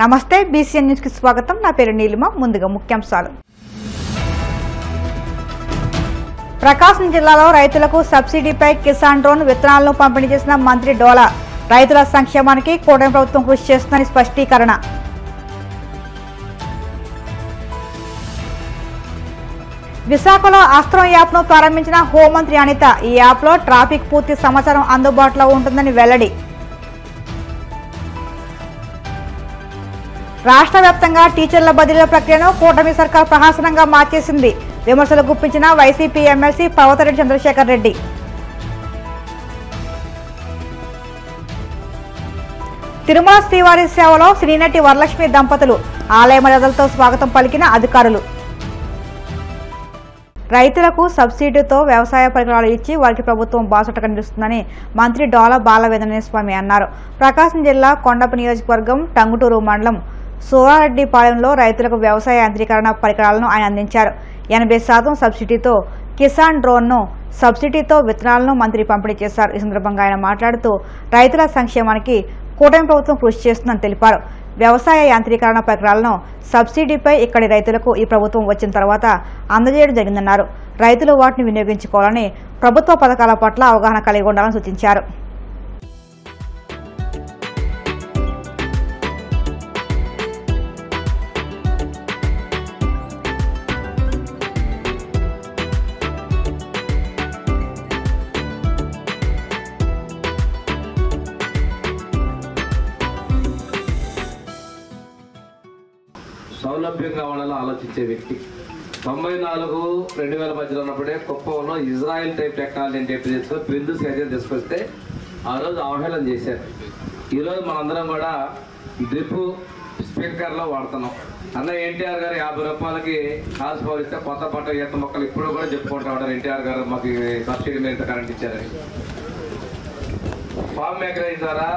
నమస్తే BCN news కి స్వాగతం. నా పేరు నీలిమ. ముందుగా ముఖ్యాంశాలు. ప్రకాశం జిల్లాలో రైతులకు సబ్సిడీపై కిసాన్ డ్రోన్ విత్తనాలను పంపిణీ చేసిన మంత్రి డోలా. రైతుల సంక్షేమానికి కూటమి ప్రభుత్వం కృషి చేస్తుందని స్పష్టీకరణ. విశాఖలో అస్త్రం యాప్ను ప్రారంభించిన హోంమంత్రి అనిత. ఈ యాప్లో ట్రాఫిక్ పూర్తి సమాచారం అందుబాటులో ఉంటుందని వెల్లడి. రాష్ట్ర వ్యాప్తంగా టీచర్ల బదిలీల ప్రక్రియను కూటమి సర్కార్ ప్రహసనంగా మార్చేసింది. విమర్శలు గుప్పించిన వైసీపీ ఎమ్మెల్సీ పర్వతరెడ్డి చంద్రశేఖర్ రెడ్డి. తిరుమల శ్రీవారి సేవలో శ్రీనటి వరలక్ష్మి దంపతులు. ఆలయ మర్యాదలతో స్వాగతం పలికిన అధికారులు. రైతులకు సబ్సిడీతో వ్యవసాయ పరికరాలు ఇచ్చి వారికి ప్రభుత్వం బాసటగా నిలుస్తుందని మంత్రి డోలా బాలవేంద్రనాథ స్వామి అన్నారు. ప్రకాశం జిల్లా కొండప నియోజకవర్గం టంగుటూరు మండలం సూరారెడ్డిపాలెంలో రైతులకు వ్యవసాయ యాంత్రీకరణ పరికరాలను ఆయన అందించారు. 80% సబ్సిడీతో కిసాన్ డ్రోన్ను, సబ్సిడీతో విత్తనాలను మంత్రి పంపిణీ చేశారు. ఈ సందర్భంగా ఆయన మాట్లాడుతూ రైతుల సంక్షేమానికి కూటమి ప్రభుత్వం కృషి చేస్తుందని తెలిపారు. వ్యవసాయ యాంత్రీకరణ పరికరాలను సబ్సిడీపై ఇక్కడి రైతులకు ఈ ప్రభుత్వం వచ్చిన తర్వాత అందజేయడం జరిగిందన్నారు. రైతులు వాటిని వినియోగించుకోవాలని, ప్రభుత్వ పథకాల పట్ల అవగాహన కలిగి ఉండాలని సూచించారు. సౌలభ్యం కావాలని ఆలోచించే వ్యక్తి. 94-2000 మధ్యలో ఉన్నప్పుడే కుప్పంలో ఇజ్రాయెల్ టైప్ టెక్నాలజీ అని చెప్పి తీసుకొని బిందు సేద్యం తీసుకొస్తే ఆ రోజు అవహేళన చేశారు. ఈరోజు మనందరం కూడా డ్రిప్ స్ప్రింక్లర్లో వాడుతున్నాం. అన్న ఎన్టీఆర్ గారు 50 రూపాయలకి కాల్స్ పోలిస్తే కొత్త పంట ఈత మొక్కలు ఇప్పుడు కూడా చెప్పుకుంటూ ఉంటారు. ఎన్టీఆర్ గారు మాకు సబ్సిడీ మీద కరెంట్ ఇచ్చారని. ఫార్మ్ మేకరేజ్ ద్వారా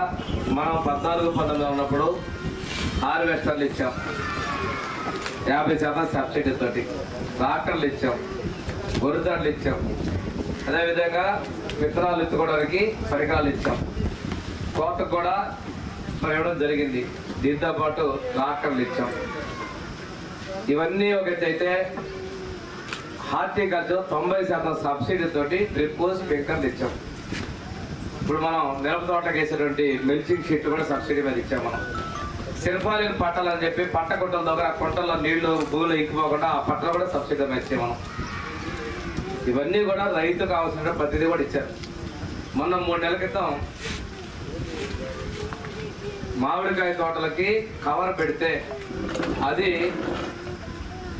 మనం 14-19 ఉన్నప్పుడు హార్వెస్టర్లు ఇచ్చాం, 50% సబ్సిడీ తోటి. ట్రాక్టర్లు ఇచ్చాం, గొర్రెలు ఇచ్చాం, అదేవిధంగా విత్తనాలు ఎత్తుకోవడానికి పరికరాలు ఇచ్చాం, కోతకు కూడా ఇవ్వడం జరిగింది. దీంతో పాటు ట్రాక్టర్లు ఇచ్చాం. ఇవన్నీ ఒకటైతే హార్టికల్చర్ 90% సబ్సిడీ తోటి డ్రిప్ స్ప్రింక్లర్లు ఇచ్చాం. ఇప్పుడు మనం మిరప తోటకు వేసేటువంటి మిల్చింగ్ షీట్ కూడా సబ్సిడీ మీద ఇచ్చాం. మనం శిల్పాలను పట్టాలని చెప్పి పంట గుంటల దగ్గర ఆ కుంటల్లో నీళ్లు భూములు ఇంకిపోకుండా ఆ పట్టలు కూడా సబ్సిడీ ఇచ్చాం మనం. ఇవన్నీ కూడా రైతుకు కావాల్సిన ప్రతిదీ కూడా ఇచ్చారు. మొన్న 3 నెలల క్రితం మామిడికాయ తోటలకి కవర్ పెడితే అది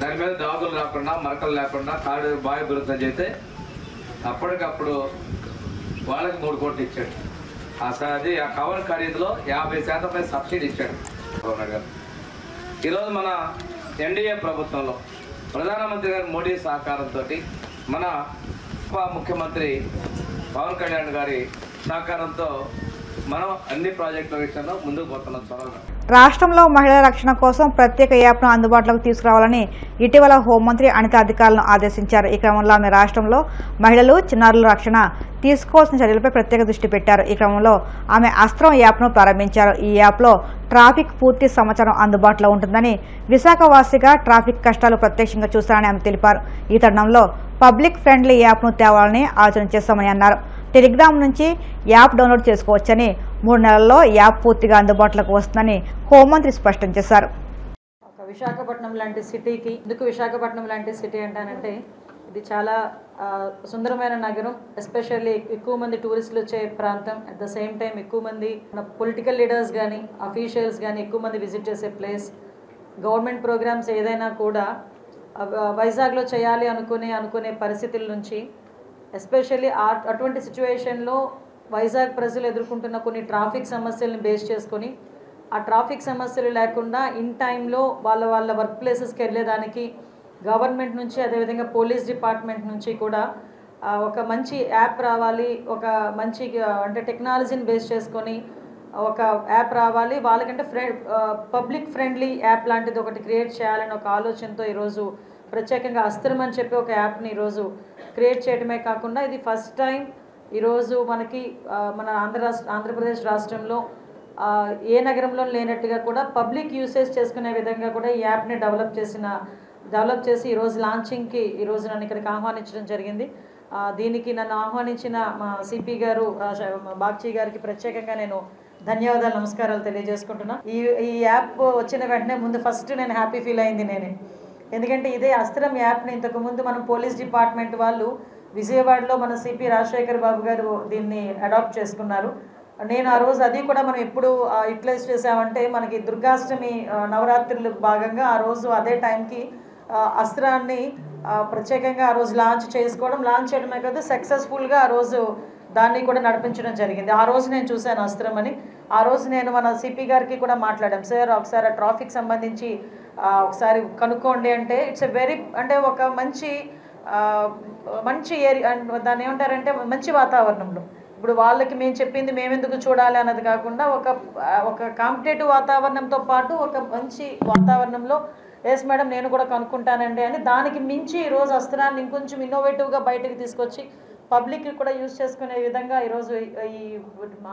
దాని మీద దాగులు రాకుండా, మరకలు లేకుండా కాడు బాగా పెరుగుతుందని చెప్తే అప్పటికప్పుడు వాళ్ళకి 3 కోట్లు ఇచ్చాడు. అది ఆ కవర్ ఖరీదులో 50% సబ్సిడీ ఇచ్చాడు. ఈరోజు మన ఎన్డీఏ ప్రభుత్వంలో ప్రధానమంత్రి గారు మోడీ సహకారంతో మన ఉప ముఖ్యమంత్రి పవన్ కళ్యాణ్ గారి సహకారంతో మనం అన్ని ప్రాజెక్టుల విషయంలో ముందుకు పోతున్నాం. చొరవగా రాష్ట్రంలో మహిళల రక్షణ కోసం ప్రత్యేక యాప్ను అందుబాటులోకి తీసుకురావాలని ఇటీవల హోంమంత్రి అనిత అధికారులను ఆదేశించారు. ఈ క్రమంలో ఆమె రాష్ట్రంలో మహిళలు, చిన్నారుల రక్షణ తీసుకోవాల్సిన చర్యలపై ప్రత్యేక దృష్టి పెట్టారు. ఈ క్రమంలో ఆమె అస్త్రం యాప్ను ప్రారంభించారు. ఈ యాప్లో ట్రాఫిక్ పూర్తి సమాచారం అందుబాటులో ఉంటుందని, విశాఖ వాసిగా ట్రాఫిక్ కష్టాలు ప్రత్యక్షంగా చూస్తారని ఆమె తెలిపారు. ఈ తరుణంలో పబ్లిక్ ఫ్రెండ్లీ యాప్ను తేవాలని ఆలోచన చేస్తామని అన్నారు. టెలిగ్రామ్ నుంచి యాప్ డౌన్లోడ్ చేసుకోవచ్చని, 3 నెలల్లో యాప్ పూర్తిగా అందుబాటులోకి వస్తుందని హోంమంత్రి స్పష్టం చేశారు. విశాఖపట్నం లాంటి సిటీకి ఎందుకు విశాఖపట్నం లాంటి సిటీ అంటానంటే ఇది చాలా సుందరమైన నగరం. ఎస్పెషల్లీ ఎక్కువ మంది టూరిస్టులు వచ్చే ప్రాంతం. అట్ ద సేమ్ టైం ఎక్కువ మంది పొలిటికల్ లీడర్స్ కానీ అఫీషియల్స్ కానీ ఎక్కువ మంది విజిట్ చేసే ప్లేస్. గవర్నమెంట్ ప్రోగ్రామ్స్ ఏదైనా కూడా వైజాగ్లో చేయాలి అనుకునే పరిస్థితుల నుంచి ఎస్పెషల్లీ అటువంటి సిచ్యువేషన్లో వైజాగ్ ప్రజలు ఎదుర్కొంటున్న కొన్ని ట్రాఫిక్ సమస్యలను బేస్ చేసుకొని ఆ ట్రాఫిక్ సమస్యలు లేకుండా ఇన్ టైంలో వాళ్ళ వర్క్ ప్లేసెస్కి వెళ్ళేదానికి గవర్నమెంట్ నుంచి, అదేవిధంగా పోలీస్ డిపార్ట్మెంట్ నుంచి కూడా ఒక మంచి యాప్ రావాలి. ఒక మంచి అంటే టెక్నాలజీని బేస్ చేసుకొని ఒక యాప్ రావాలి. వాళ్ళకంటే పబ్లిక్ ఫ్రెండ్లీ యాప్ లాంటిది ఒకటి క్రియేట్ చేయాలని ఒక ఆలోచనతో ఈరోజు ప్రత్యేకంగా అస్త్రం అని చెప్పి ఒక యాప్ని ఈరోజు క్రియేట్ చేయడమే కాకుండా ఇది ఫస్ట్ టైం ఈరోజు మనకి మన ఆంధ్రప్రదేశ్ రాష్ట్రంలో ఏ నగరంలో లేనట్టుగా కూడా పబ్లిక్ యూసేజ్ చేసుకునే విధంగా కూడా ఈ యాప్ని డెవలప్ చేసి ఈరోజు లాంచింగ్కి ఈరోజు నన్ను ఇక్కడికి ఆహ్వానించడం జరిగింది. దీనికి నన్ను ఆహ్వానించిన మా సిపి గారు బాగ్చి గారికి ప్రత్యేకంగా నేను ధన్యవాదాలు, నమస్కారాలు తెలియజేసుకుంటున్నా. ఈ యాప్ వచ్చిన వెంటనే ముందు ఫస్ట్ నేను హ్యాపీ ఫీల్ అయింది నేనే. ఎందుకంటే ఇదే అస్త్రం యాప్ని ఇంతకుముందు మనం పోలీస్ డిపార్ట్మెంట్ వాళ్ళు విజయవాడలో మన సిపి రాజశేఖర్ బాబు గారు దీన్ని అడాప్ట్ చేసుకున్నారు. నేను ఆ రోజు అది కూడా మనం ఎప్పుడు యూటిలైజ్ చేసామంటే మనకి దుర్గాష్టమి నవరాత్రులు భాగంగా ఆ రోజు అదే టైంకి అస్త్రాన్ని ప్రత్యేకంగా ఆ రోజు లాంచ్ చేయడమే కాదు సక్సెస్ఫుల్గా ఆ రోజు దాన్ని కూడా నడిపించడం జరిగింది. ఆ రోజు నేను చూశాను అస్త్రం అని. ఆ రోజు నేను మన సిపి గారికి కూడా మాట్లాడాం, సార్ ఒకసారి ట్రాఫిక్ సంబంధించి ఒకసారి కనుక్కోండి అంటే ఇట్స్ ఎ వెరీ అంటే ఒక మంచి ఏరియా, దాన్ని ఏమంటారంటే మంచి వాతావరణంలో. ఇప్పుడు వాళ్ళకి మేము చెప్పింది మేమెందుకు చూడాలి అన్నది కాకుండా ఒక కాంపిటేటివ్ వాతావరణంతో పాటు ఒక మంచి వాతావరణంలో ఎస్ మేడం నేను కూడా కనుక్కుంటానండి అని దానికి మించి ఈరోజు అస్త్రాన్ని ఇంకొంచెం ఇన్నోవేటివ్గా బయటకు తీసుకొచ్చి పబ్లిక్ కూడా యూజ్ చేసుకునే విధంగా ఈరోజు ఈ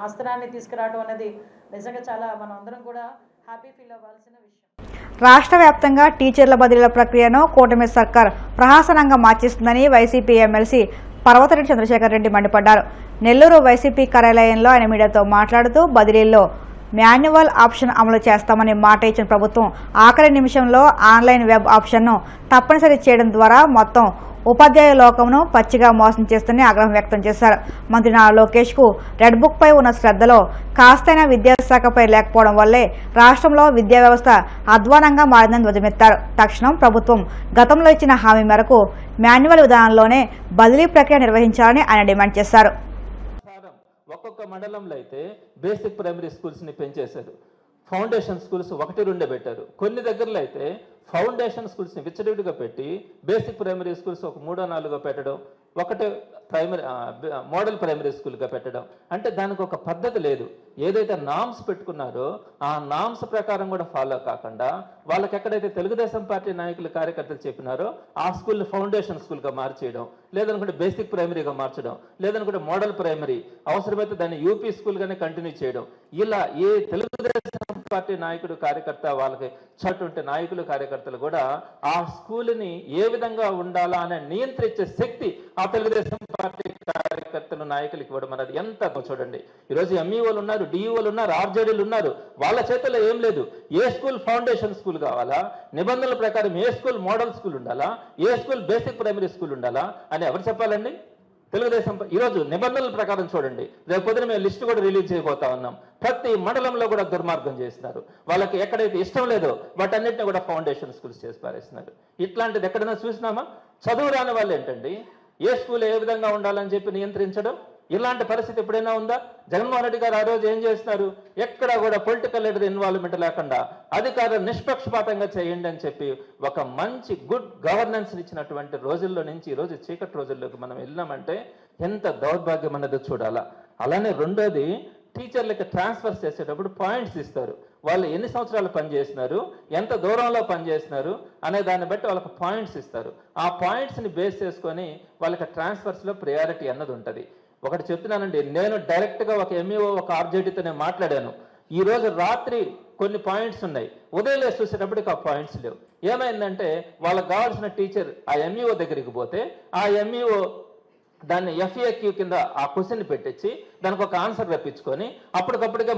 అస్త్రాన్ని తీసుకురావడం అనేది నిజంగా చాలా మనం అందరం కూడా హ్యాపీ ఫీల్ అవ్వాల్సిన విషయం. రాష్ట్ర వ్యాప్తంగా టీచర్ల బదిలీల ప్రక్రియను కూటమి సర్కార్ ప్రహసనంగా మార్చేస్తుందని వైసీపీ ఎమ్మెల్సీ పర్వతరెడ్డి చంద్రశేఖర్ రెడ్డి మండిపడ్డారు. నెల్లూరు వైసీపీ కార్యాలయంలో ఆయన మీడియాతో మాట్లాడుతూ బదిలీల్లో మాన్యువల్ ఆప్షన్ అమలు చేస్తామని మాట ఇచ్చిన ప్రభుత్వం ఆఖరి నిమిషంలో ఆన్లైన్ వెబ్ ఆప్షన్ను తప్పనిసరి చేయడం ద్వారా మొత్తం ఉపాధ్యాయ లోకమును పచ్చిగా మోసం చేస్తుందని ఆగ్రహం వ్యక్తం చేశారు. మంత్రి నారా లోకేష్ కు రెడ్ బుక్ పై ఉన్న శ్రద్ధలో కాస్తైనా విద్యాశాఖపై లేకపోవడం వల్లే రాష్ట్రంలో విద్యా వ్యవస్థ అధ్వానంగా మారిందని ధ్వజమెత్తారు. తక్షణం ప్రభుత్వం గతంలో ఇచ్చిన హామీ మేరకు మాన్యువల్ విధానంలోనే బదిలీ ప్రక్రియ నిర్వహించాలని ఆయన డిమాండ్ చేశారు. ఒక్కొక్క మండలంలో అయితే బేసిక్ ప్రైమరీ స్కూల్స్ని పెంచేశారు, ఫౌండేషన్ స్కూల్స్ 1-2 పెట్టారు. కొన్ని దగ్గరలో అయితే ఫౌండేషన్ స్కూల్స్ని విచ్చలవిడిగా పెట్టి బేసిక్ ప్రైమరీ స్కూల్స్ ఒక 3-4 పెట్టడం, ఒకటే ప్రైమరీ మోడల్ ప్రైమరీ స్కూల్గా పెట్టడం. అంటే దానికి ఒక పద్ధతి లేదు. ఏదైతే నామ్స్ పెట్టుకున్నారో ఆ నామ్స్ ప్రకారం కూడా ఫాలో కాకుండా వాళ్ళకి ఎక్కడైతే తెలుగుదేశం పార్టీ నాయకులు కార్యకర్తలు చెప్పినారో ఆ స్కూల్ని ఫౌండేషన్ స్కూల్గా మార్చేయడం, లేదనుకుంటే బేసిక్ ప్రైమరీగా మార్చడం, లేదనుకుంటే మోడల్ ప్రైమరీ, అవసరమైతే దాన్ని యూపీ స్కూల్గానే కంటిన్యూ చేయడం. ఇలా ఏ తెలుగుదేశం పార్టీ నాయకుడు కార్యకర్త వాళ్ళకి చట్టుంటే నాయకులు కార్యకర్తలు కూడా ఆ స్కూల్ని ఏ విధంగా ఉండాలా అనే నియంత్రించే శక్తి ఆ తెలుగుదేశం పార్టీ కార్యకర్తలు నాయకులకి ఇవ్వడం అనేది ఎంత చూడండి. ఈరోజు ఎంఈఓలు ఉన్నారు, డిఈఓలు ఉన్నారు, ఆర్జేడీలు ఉన్నారు. వాళ్ళ చేతుల్లో ఏం లేదు. ఏ స్కూల్ ఫౌండేషన్ స్కూల్ కావాలా, నిబంధనల ప్రకారం ఏ స్కూల్ మోడల్ స్కూల్ ఉండాలా, ఏ స్కూల్ బేసిక్ ప్రైమరీ స్కూల్ ఉండాలా అని ఎవరు చెప్పాలండి? తెలుగుదేశం. ఈరోజు నిబంధనల ప్రకారం చూడండి, రేపు పొద్దున మేము లిస్టు కూడా రిలీజ్ చేయబోతా ఉన్నాం. ప్రతి మండలంలో కూడా దుర్మార్గం చేస్తున్నారు. వాళ్ళకి ఎక్కడైతే ఇష్టం లేదో వాటన్నిటిని కూడా ఫౌండేషన్ స్కూల్స్ చేసి పారేస్తున్నారు. ఇట్లాంటిది ఎక్కడైనా చూసినామా? చదువు రాని వాళ్ళు ఏంటండి ఏ స్కూల్ ఏ విధంగా ఉండాలని చెప్పి నియంత్రించడం. ఇలాంటి పరిస్థితి ఎప్పుడైనా ఉందా? జగన్మోహన్ రెడ్డి గారు ఆ రోజు ఏం చేస్తున్నారు? ఎక్కడా కూడా పొలిటికల్ లీడర్ ఇన్వాల్వ్మెంట్ లేకుండా అధికారులు నిష్పక్షపాతంగా చేయండి అని చెప్పి ఒక మంచి గుడ్ గవర్నెన్స్ ఇచ్చినటువంటి రోజుల్లో నుంచి ఈరోజు చీకటి రోజుల్లోకి మనం వెళ్ళినామంటే ఎంత దౌర్భాగ్యం అన్నది చూడాలా. అలానే రెండోది, టీచర్లకి ట్రాన్స్ఫర్ చేసేటప్పుడు పాయింట్స్ ఇస్తారు. వాళ్ళు ఎన్ని సంవత్సరాలు పనిచేసినారు, ఎంత దూరంలో పనిచేసినారు అనే దాన్ని బట్టి వాళ్ళకి పాయింట్స్ ఇస్తారు. ఆ పాయింట్స్ని బేస్ చేసుకొని వాళ్ళకి ట్రాన్స్ఫర్స్లో ప్రయారిటీ అన్నది ఉంటుంది. ఒకటి చెప్తున్నానండి, నేను డైరెక్ట్గా ఒక ఎంఈఓ ఒక ఆర్జేడీతో నేను మాట్లాడాను. ఈరోజు రాత్రి కొన్ని పాయింట్స్ ఉన్నాయి, ఉదయం లేసి చూసేటప్పటికి ఆ పాయింట్స్ లేవు. ఏమైందంటే వాళ్ళకి కావాల్సిన టీచర్ ఆ ఎంఈఓ దగ్గరికి పోతే ఆ ఎంఈఓ దాన్ని ఎఫ్ఏక్యూ కింద ఆ క్వశ్చన్ పెట్టించి దానికి ఒక ఆన్సర్ రప్పించుకొని అప్పటికప్పుడుగా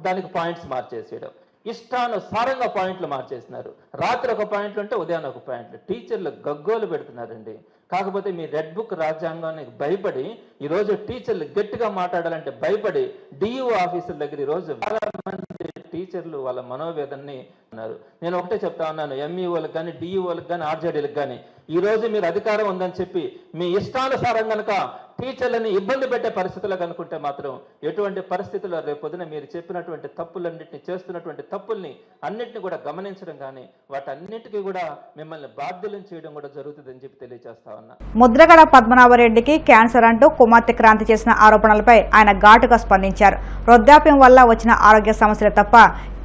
దానికి పాయింట్స్ మార్చేసేయడం. ఇష్టానుసారంగా పాయింట్లు మార్చేస్తున్నారు. రాత్రి ఒక పాయింట్లు ఉంటే ఉదయాన్నే ఒక పాయింట్లు. టీచర్లు గగ్గోలు పెడుతున్నారండి. కాకపోతే మీ రెడ్ బుక్ రాజ్యాంగానికి భయపడి ఈరోజు టీచర్లు గట్టిగా మాట్లాడాలంటే భయపడి డిఈఓ ఆఫీసుల దగ్గర ఈరోజు చాలా మంది టీచర్లు వాళ్ళ మనోవేదనని అన్నారు. నేను ఒకటే చెప్తా ఉన్నాను, ఎంఈఓలకు కానీ డిఈఓలకు కానీ ఆర్జేడీలకు కానీ ఈరోజు మీరు అధికారం ఉందని చెప్పి మీ ఇష్టానుసారం కనుక టీచర్లని ఇబ్బంది పెట్టే పరిస్థితులకు అనుకుంటే మాత్రం ఎటువంటి పరిస్థితుల్లో రేపొద్దున మీరు చెప్పినటువంటి తప్పులన్నింటినీ చేస్తున్నటువంటి తప్పుల్ని అన్నింటినీ కూడా గమనించడం కానీ వాటన్నిటికీ కూడా మిమ్మల్ని బాధ్యులను చేయడం కూడా జరుగుతుందని చెప్పి తెలియజేస్తా ఉన్నా. ముద్రగడ పద్మనాభరెడ్డికి క్యాన్సర్ అంటూ కుమార్తె క్రాంతి చేసిన ఆరోపణలపై ఆయన ఘాటుగా స్పందించారు. వృద్ధాప్యం వల్ల వచ్చిన ఆరోగ్య సమస్యలు తప్ప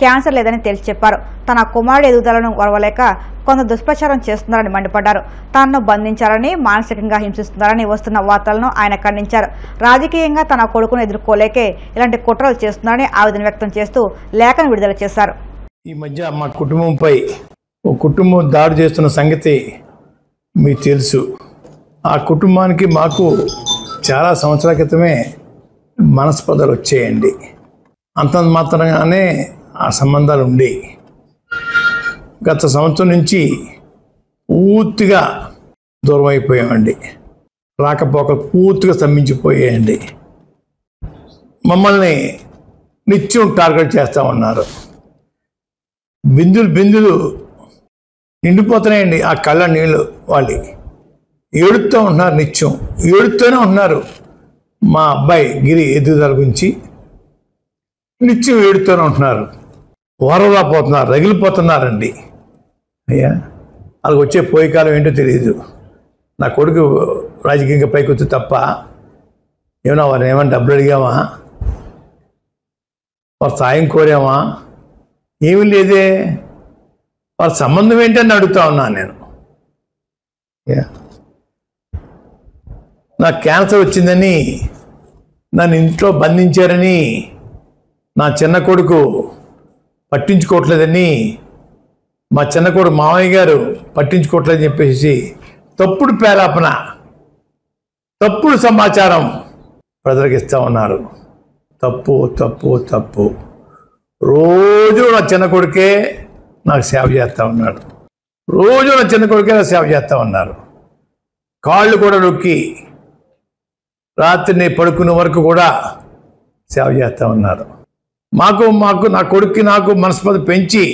క్యాన్సర్ లేదని తేల్చి చెప్పారు. తన కుమారుడి ఎదుగుదలను ఓర్వలేక కొంత దుష్ప్రచారం చేస్తున్నారని మండిపడ్డారు. తనను బంధించారని, మానసికంగా హింసిస్తున్నారని వస్తున్న వార్తలను ఆయన ఖండించారు. రాజకీయంగా తన కొడుకును ఎదుర్కోలేకే ఇలాంటి కుట్రలు చేస్తున్నారని ఆవేదన వ్యక్తం చేస్తూ లేఖను విడుదల చేశారు. ఈ మధ్య మా కుటుంబంపై ఒక కుటుంబం దాడి చేస్తున్న సంగతి మీకు తెలుసు. ఆ కుటుంబానికి మాకు చాలా సంవత్సరాల క్రితమే మనస్పర్ధలు వచ్చేయండి. అంత మాత్రంగానే ఆ సంబంధాలు ఉండేవి. గత సంవత్సరం నుంచి పూర్తిగా దూరం అయిపోయామండి. రాకపోకలు పూర్తిగా స్తంభించిపోయాయండి. మమ్మల్ని నిత్యం టార్గెట్ చేస్తూ ఉన్నారు. బిందులు నిండిపోతున్నాయండి ఆ కళ్ళ నీళ్ళు. వాళ్ళు ఏడుస్తూ ఉంటున్నారు, నిత్యం ఏడుస్తూనే ఉంటున్నారు. మా అబ్బాయి గిరి ఎదుగుదల గురించి నిత్యం ఏడుతూనే ఉంటున్నారు. వరలా పోతున్నారు, రగిలిపోతున్నారండి. అయ్యా వాళ్ళకి వచ్చే పోయే కాలం ఏంటో తెలియదు. నా కొడుకు రాజకీయంగా పైకి వచ్చి తప్ప ఏమన్నా వారిని ఏమైనా డబ్బులు అడిగామా, వారు సాయం కోరామా? ఏమీ లేదే. వారి సంబంధం ఏంటని అడుగుతా ఉన్నాను నేను. నాకు క్యాన్సర్ వచ్చిందని నన్ను ఇంట్లో బంధించారని, నా చిన్న కొడుకు పట్టించుకోవట్లేదని, మా చిన్న కొడుకు మామయ్య గారు పట్టించుకోవట్లేదని చెప్పేసి తప్పుడు పేరాపన, తప్పుడు సమాచారం ప్రజలకు ఇస్తూ ఉన్నారు. తప్పు తప్పు తప్పు. రోజు నా చిన్న కొడుకే నాకు సేవ చేస్తూ ఉన్నాడు. రోజు నా చిన్న కొడుకే నాకు సేవ చేస్తూ ఉన్నారు. కాళ్ళు కూడా నొక్కి రాత్రిని పడుకునే వరకు కూడా సేవ చేస్తూ ఉన్నారు. మాకు నా కొడుక్కి నాకు మనస్పర్ధ పెంచి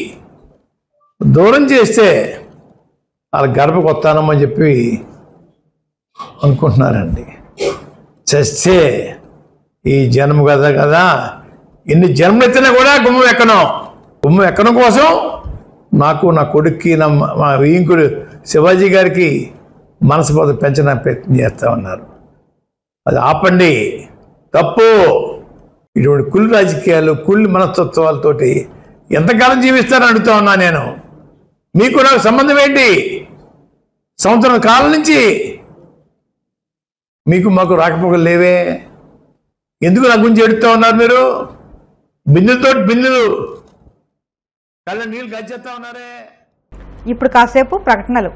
దూరం చేస్తే వాళ్ళ గర్భకు వస్తానమని చెప్పి అనుకుంటున్నారండి. చస్తే ఈ జన్మ కదా ఎన్ని జన్మలు ఎత్తినా కూడా గుమ్మం ఎక్కడం కోసం నాకు, నా కొడుక్కి, మా వీంకుడు శివాజీ గారికి మనస్పర్ధ పెంచడానికి ప్రయత్నం చేస్తూ ఉన్నారు. అది ఆపండి. తప్పు. ఇటువంటి కుళ్ళు రాజకీయాలు, కుళ్ళు మనస్తత్వాలతోటి ఎంతకాలం జీవిస్తారని అడుగుతా ఉన్నా నేను. మీకు నాకు సంబంధం ఏంటి? సంవత్సరం కాలం నుంచి మీకు మాకు రాకపోకలు లేవే. ఎందుకు నా గురించి ఎడుతూ ఉన్నారు మీరు? బిందులు కళ్ళ నీళ్ళు గచ్చేస్తా ఉన్నారే. ఇప్పుడు కాసేపు ప్రకటనలు.